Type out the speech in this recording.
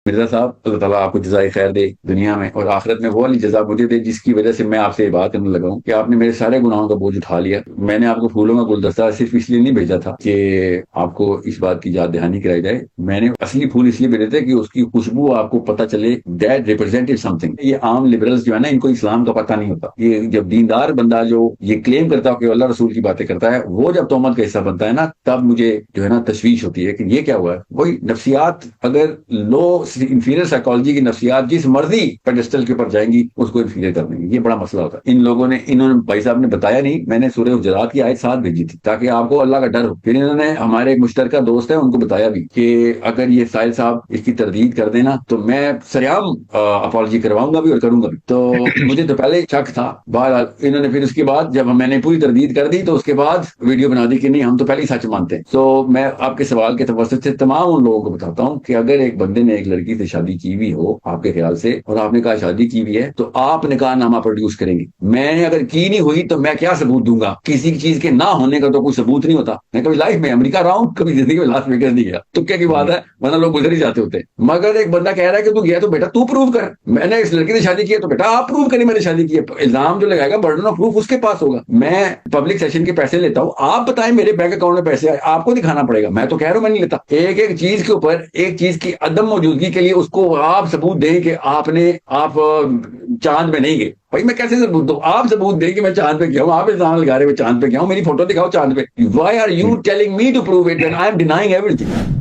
مرزا صاحب، اللہ تعالیٰ آپ کو جزائے خیر دے دنیا میں اور آخرت میں، وہ والی جزا مجھے دے جس کی وجہ سے میں آپ سے یہ بات کرنے لگا ہوں کہ آپ نے میرے سارے گناہوں کا بوجھ اٹھا لیا. میں نے آپ کو پھولوں کا گلدستہ صرف اس لیے نہیں بھیجا تھا کہ آپ کو اس بات کی یاد دہانی کرائی جائے. میں نے اصلی پھول اس لیے بھیجے تھے کہ اس کی خوشبو آپ کو پتہ چلے دیٹ ریپرزینٹ سم تھنگ. یہ عام لبرلز جو ہے نا، ان کو اسلام کا پتہ نہیں ہوتا. یہ جب دیندار بندہ جو یہ کلیم کرتا ہو کہ اللہ رسول کی باتیں کرتا ہے، وہ جب تہمت کا حصہ بنتا ہے نا، تب مجھے جو ہے نا تشویش ہوتی ہے کہ یہ کیا ہوا ہے. وہی نفسیات، اگر لو انفیریئر سائیکالوجی کی نفسیات جس مرضی پیڈسٹل کے اوپر جائیں گی اس کو انفیریئر کر دیں گی. یہ بڑا مسئلہ ہوتا ہے. انہوں نے بھائی صاحب نے بتایا نہیں. میں نے سورہ حجرات کی آیت 7 بھیجی تھی تاکہ آپ کو اللہ کا ڈر ہو. پھر انہوں نے ہمارے ایک مشترکہ دوست ہیں ان کو بتایا بھی کہ اگر یہ ساحل صاحب اس کی تردید کر دینا تو میں سریعام اپالوجی کرواؤں گا بھی اور کروں گا بھی. تو مجھے تو پہلے شک تھا. بہرحال انہوں نے پھر اس کے بعد جب میں نے پوری تردید کر دی تو اس کے بعد ویڈیو بنا دی کہ نہیں ہم تو پہلے ہی سچ مانتے ہیں. تو میں آپ کے سوال کے توسط سے تمام ان لوگوں کو بتاتا ہوں کہ اگر ایک بندے نے ایک لڑکی سے شادی کی ہوئی ہو آپ کے خیال سے اور آپ نے کہا شادی کی ہوئی ہے تو آپ نکاح نامہ پروڈیوس کریں گے. میں نے اگر کی نہیں ہوئی تو میں کیا ثبوت دوں گا؟ کسی چیز کے نہ ہونے کا تو کوئی ثبوت نہیں ہوتا. میں کبھی لائف میں امریکہ رہا ہوں، کبھی زندگی میں لاس ویگس نہیں گیا. تو کیا کی بات ہے، ورنہ لوگ گزر ہی جاتے ہوتے. مگر ایک بندہ کہہ رہا ہے کہ تو گیا تو بیٹا تو پروو کر. میں نے اس لڑکی سے شادی کی ہے تو بیٹا آپ پروو کریں میں نے شادی کی ہے. الزام جو لگائے گا برڈن آف پروف اس کے پاس ہوگا. میں پبلک سیشن کے پیسے لیتا ہوں، آپ بتائیں میرے بینک اکاؤنٹ میں پیسے آئے آپ کو دکھانا پڑے گا. میں تو کہہ رہا ہوں میں نہیں لیتا. ایک ایک چیز کے اوپر ایک چیز کی عدم موجودگی کے لیے اس کو آپ ثبوت دیں کہ آپ چاند میں نہیں گئے. بھائی میں کیسے ثبوت دوں؟ آپ ثبوت دیں کہ میں چاند پہ گیا ہوں. آپ الزام لگا رہے میں چاند پہ گیا ہوں. میری فوٹو دکھاؤ چاند پہ. Why are you telling me to prove it when I am denying every thing?